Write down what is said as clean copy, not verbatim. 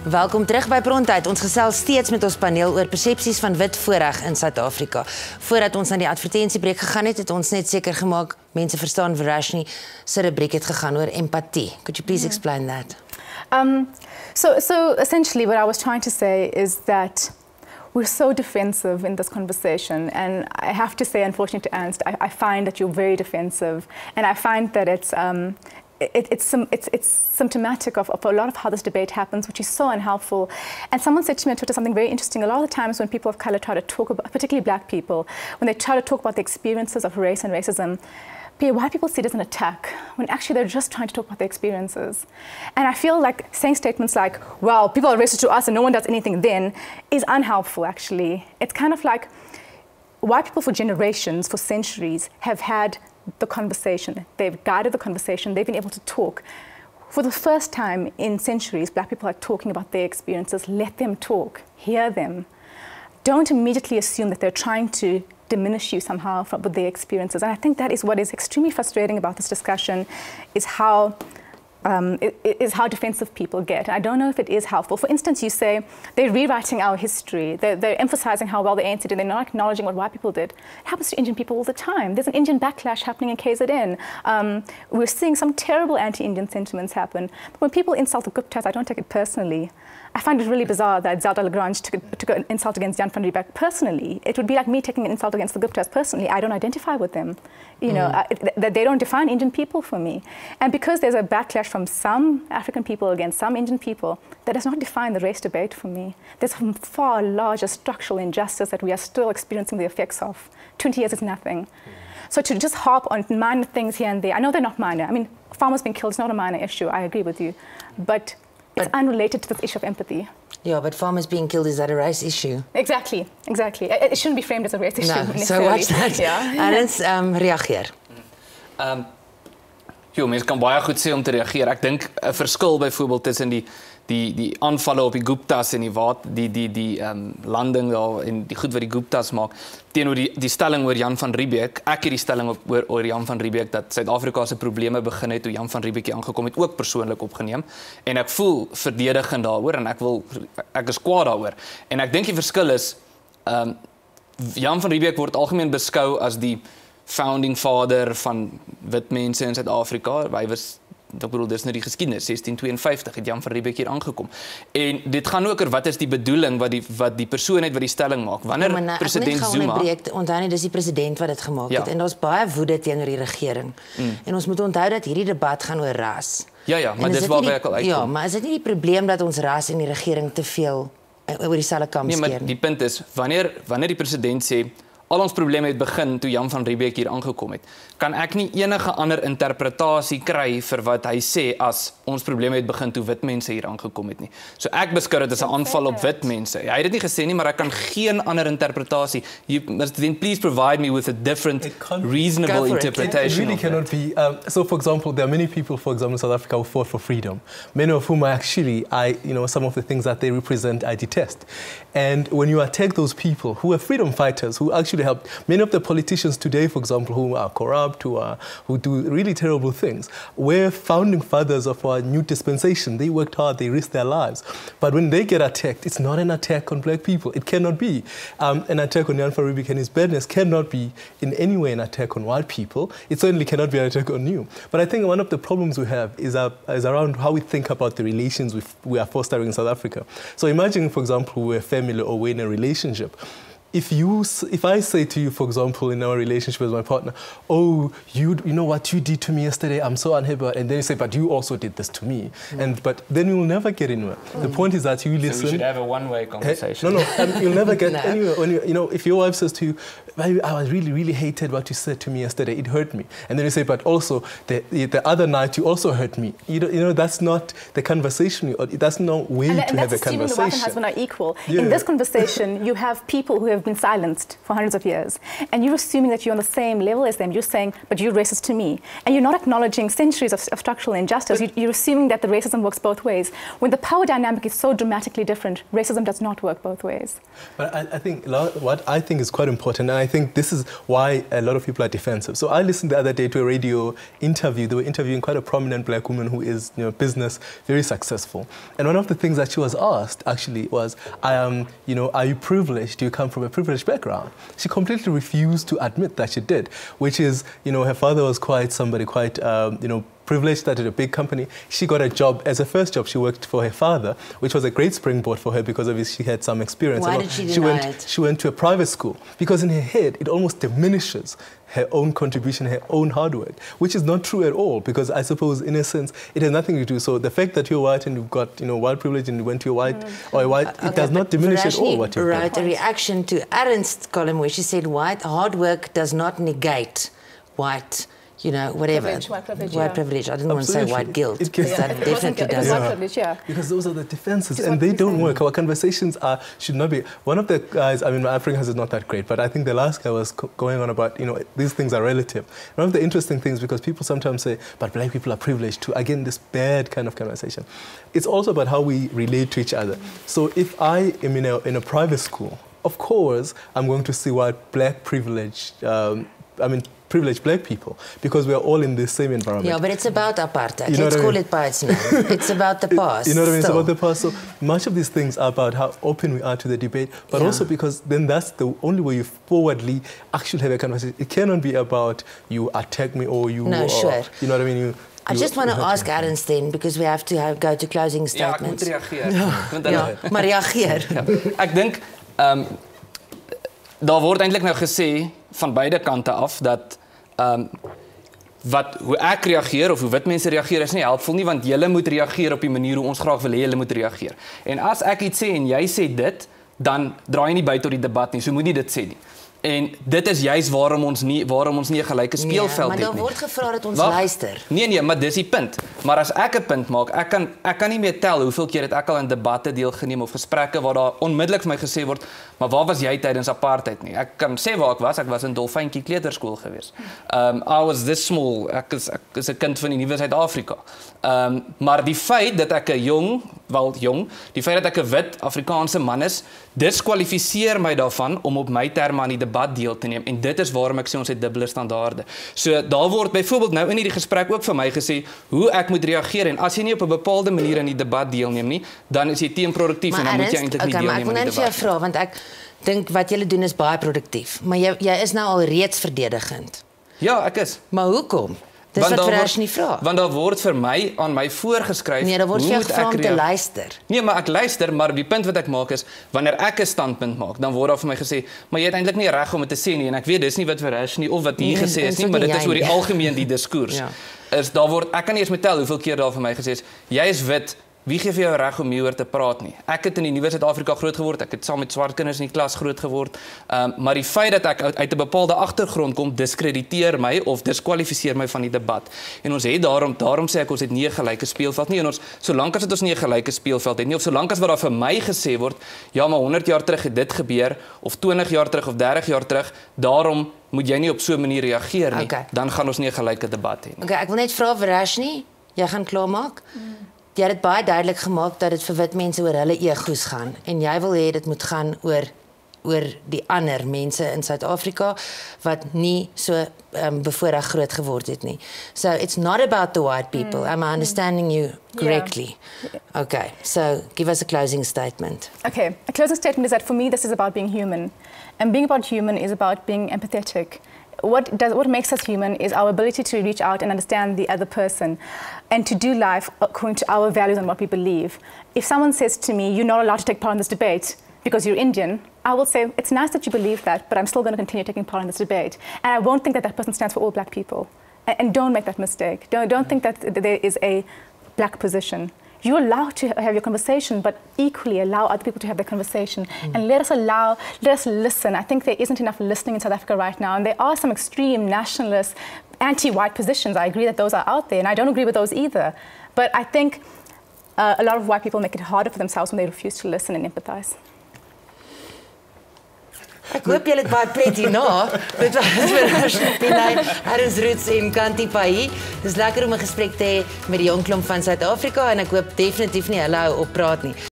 Welkom terug by PRONTUIT. Ons gesels steeds met ons paneel oor persepsies van wit voorreg in Suid-Afrika. Voordat ons na die advertensiebreek gegaan het, het ons net seker gemaak mense verstaan Verashni se rubriek het gegaan oor empatie. Could you please explain that? So essentially what I was trying to say is that we're so defensive in this conversation, and I have to say, unfortunately to Ernst, I find that you're very defensive, and I find that it's symptomatic of a lot of how this debate happens, which is so unhelpful. And someone said to me on Twitter something very interesting. A lot of the times when people of color try to talk about, particularly black people, when they try to talk about the experiences of race and racism, white people see it as an attack, when actually they're just trying to talk about their experiences. And I feel like saying statements like, well, people are racist to us and no one does anything then, is unhelpful, actually. It's kind of like white people for generations, for centuries, have had the conversation. They've guided the conversation. They've been able to talk. For the first time in centuries, black people are talking about their experiences. Let them talk. Hear them. Don't immediately assume that they're trying to diminish you somehow with their experiences. And I think that is what is extremely frustrating about this discussion, is how defensive people get. I don't know if it is helpful. For instance, you say they're rewriting our history. They're emphasizing how well the ANC did. They're not acknowledging what white people did. It happens to Indian people all the time. There's an Indian backlash happening in KZN. We're seeing some terrible anti-Indian sentiments happen. But when people insult the Guptas, I don't take it personally. I find it really bizarre that Zelda Lagrange took an insult against Jan van Riebeeck personally. It would be like me taking an insult against the Guptas personally. I don't identify with them. You know, they don't define Indian people for me. And because there's a backlash from some African people against some Indian people, that does not define the race debate for me. There's a far larger structural injustice that we are still experiencing the effects of. 20 years is nothing. So to just harp on minor things here and there, I know they're not minor. I mean, farmers being killed is not a minor issue, I agree with you. But it's unrelated to this issue of empathy. Yeah, but farmers being killed, is that a race issue? Exactly, exactly. It shouldn't be framed as a race issue. No, so watch that. Yeah. Ernst, reageer. Mense kan baie goed sê om te reageer. Ek dink 'n verskil byvoorbeeld tussen die aanvalle op die Guptas en die landing daar en die goed wat die Guptas maak teenoor die stelling oor Jan van Riebeeck. Ek het die stelling oor Jan van Riebeeck dat Suid-Afrika se probleme begin het toe Jan van Riebeeck hier aangekom het, ook persoonlik opgeneem, en ek voel verdedigend daaroor en ek is kwaad daaroor. En ek dink die verskil is Jan van Riebeeck word algemeen beskou as die founding father van wit mense in Suid-Afrika. Hy was, ek bedoel, dis nou die geskiedenis, 1652 het Jan van Riebeeck hier aangekom. En dit gaan ook oor wat is die bedoeling wat die persoon het wat die stelling maak. Wanneer president Zuma, onthou nie, dis die president wat dit gemaak het, en daar's baie woede teenoor die regering. En ons moet onthou dat hierdie debat gaan oor ras. Ja, maar dis waarby ek al uitkom. Ja, maar is dit nie die probleem dat ons ras en die regering te veel oor dieselfde kam skeer? Nee, maar die punt is, wanneer die president sê al ons probleme het begin toe Jan van Riebeeck hier aangekom het, kan ek nie enige ander interpretasie kry vir wat hy sê as ons probleme het begin toe wit mense hier aangekom het nie. So ek beskou dit as 'n aanval op wit mense. Hy het dit nie gesê nie, maar ek kan geen ander interpretasie. You must then please provide me with a different, reasonable interpretation. It really cannot be. So, for example, there are many people, for example, in South Africa who fought for freedom. Many of whom some of the things that they represent, I detest. And when you attack those people who are freedom fighters, who actually helped, many of the politicians today, for example, who are corrupt, who do really terrible things, were founding fathers of our new dispensation. They worked hard, they risked their lives. But when they get attacked, it's not an attack on black people. It cannot be. An attack on Jan van Riebeeck and his badness cannot be in any way an attack on white people. It certainly cannot be an attack on you. But I think one of the problems we have is around how we think about the relations we are fostering in South Africa. So imagine, for example, we're a family or we're in a relationship. If I say to you, for example, in our relationship with my partner, oh, you know what you did to me yesterday, I'm so unhappy, and then you say, but you also did this to me, but then you'll never get anywhere. The point is that you listen. So we should have a one-way conversation. No, you'll never get anywhere. When if your wife says to you, I really, really hated what you said to me yesterday, it hurt me, and then you say, but also the other night you also hurt me. That's not the conversation. That's no way to have a conversation. And that's assuming the wife and husband are equal. Yeah. In this conversation, you have people who have have been silenced for hundreds of years. And you're assuming that you're on the same level as them. You're saying, but you're racist to me. And you're not acknowledging centuries of structural injustice. You're assuming that the racism works both ways. When the power dynamic is so dramatically different, racism does not work both ways. But I think what I think is quite important, and I think this is why a lot of people are defensive. So I listened the other day to a radio interview. They were interviewing quite a prominent black woman who is, business, very successful. And one of the things that she was asked actually was, are you privileged? Do you come from a privileged background? She completely refused to admit that she did, which is, her father was quite privileged, started a big company. She got a job, as a first job, she worked for her father, which was a great springboard for her because obviously she had some experience. Why did she deny it? She went to a private school because in her head, it almost diminishes her own contribution, her own hard work, which is not true at all, because I suppose, in a sense, it has nothing to do. So the fact that you're white and you've got, white privilege and you went to a white or a white, it does not diminish at all what you've done. Wrote a reaction to Ernst's column where she said, hard work does not negate white, whatever. White privilege. I didn't want to say white guilt. That definitely does. White privilege, because those are the defenses, and they don't work. Our conversations should not be. One of the guys, my Afrikaanse is not that great, but I think the last guy was going on about, these things are relative. One of the interesting things, because people sometimes say, but black people are privileged too. Again, this bad kind of conversation. It's also about how we relate to each other. So if I am in a private school, of course, I'm going to see what black privilege, privileged black people, because we are all in the same environment. Yeah, but it's about apartheid. Let's call it by its name. It's about the past. You know what I mean? It's about the past. So much of these things are about how open we are to the debate, but also because then that's the only way you forwardly actually have a conversation. It cannot be about you attack me or you. No, sure. You know what I mean? I just want to ask Ernst then, because we have to go to closing statements. Ja, ek moet reageer. Maar reageer. Ek dink daar word eintlik nou gesê van beide kante af dat hoe ek reageer of hoe wit mense reageer is nie helpvol nie, want julle moet reageer op die manier hoe ons graag wil hê julle moet reageer. En as ek iets sê en jy sê dit, dan draai jy nie by tot die debat nie. So moet nie dit sê nie. En dit is juist waarom ons nie 'n gelyke speelveld het nie. Maar dan word gevra dat ons luister. Nee, maar dis die punt. Maar as ek 'n punt maak, ek kan nie meer tel hoeveel keer het ek al in debatte deelgeneem of gesprekke waar daar onmiddellik vir my gesê word, maar waar was jy tydens apartheid nie? Ek kan sê waar ek was in Dolfyntjie kleuterskool gewees. I was this small. Ek is 'n kind van die nuwe Suid-Afrika. Maar die feit dat ek 'n die feit dat ek 'n wit Afrikaanse man is, diskwalifiseer my daarvan om op my terme aan die debat deel te neem, en dit is waarom ek sê ons het dubbele standaarde. So daar word byvoorbeeld nou in hierdie gesprek ook vir my gesê hoe ek moet reageer, en as jy nie op 'n bepaalde manier in die debat deelneem nie, dan is jy teenproduktief en dan moet jy eintlik nie deelneem aan die debat. Maar ek wil net vir jou vra, want ek dink wat julle doen is baie produktief, maar jy is nou al reeds verdedigend. Ja, ek is. Maar hoekom? Dis wat Verashni vra. Want daar word vir my aan my voorgeskryf. Nee, daar word vir jou gevra om te luister. Nee, maar ek luister, maar die punt wat ek maak is, wanneer ek 'n standpunt maak, dan word daar vir my gesê, maar jy het eintlik nie reg om dit te sê nie, en ek weet dis nie wat Verashni of wat hier gesê is nie, maar dit is oor die algemeen die diskurs. Ek kan nie eens met tel hoeveel keer daar vir my gesê is, jy is wit, wie gee vir jou reg om hieroor te praat nie? Ek het in die nuwe Suid-Afrika groot geword, ek het saam met swart kinders in die klas groot geword, maar die feit dat ek uit 'n bepaalde agtergrond kom, diskrediteer my of diskwalifiseer my van die debat. En ons het daarom sê ek ons het nie 'n gelyke speelveld nie, en solank as ons nie 'n gelyke speelveld het nie, of solank as wat daar vir my gesê word, ja, maar 100 jaar terug het dit gebeur, of 20 jaar terug of 30 jaar terug, daarom moet jy nie op so 'n manier reageer nie, dan gaan ons nie 'n gelyke debat hê nie. Okay, ek wil net vra Verashni, jy gaan klaarmaak? Jy het dit baie duidelik gemaak dat dit vir wit mense oor hulle egos gaan, en jy wil hê dit moet gaan oor die ander mense in Suid-Afrika wat nie so bevoorreg groot geword het nie. So it's not about the white people. Am I understanding you correctly? Yeah. Okay, so give us a closing statement. Okay, a closing statement is that for me this is about being human. And being about human is about being empathetic. What makes us human is our ability to reach out and understand the other person and to do life according to our values and what we believe. If someone says to me, you're not allowed to take part in this debate because you're Indian, I will say, it's nice that you believe that, but I'm still going to continue taking part in this debate. And I won't think that that person stands for all black people. And don't make that mistake. Don't think that there is a black position. You're allowed to have your conversation, but equally allow other people to have their conversation. And let us listen. I think there isn't enough listening in South Africa right now, and there are some extreme nationalist, anti-white positions. I agree that those are out there, and I don't agree with those either. But I think a lot of white people make it harder for themselves when they refuse to listen and empathize. Ek hoop julle het baie pret hierna. Dit was Verashni Pillay, Ernst Roets en Xhanti Payi. Dis lekker om 'n gesprek te hê met die jong klomp van Suid-Afrika en ek hoop definitief nie hulle hou op praat nie.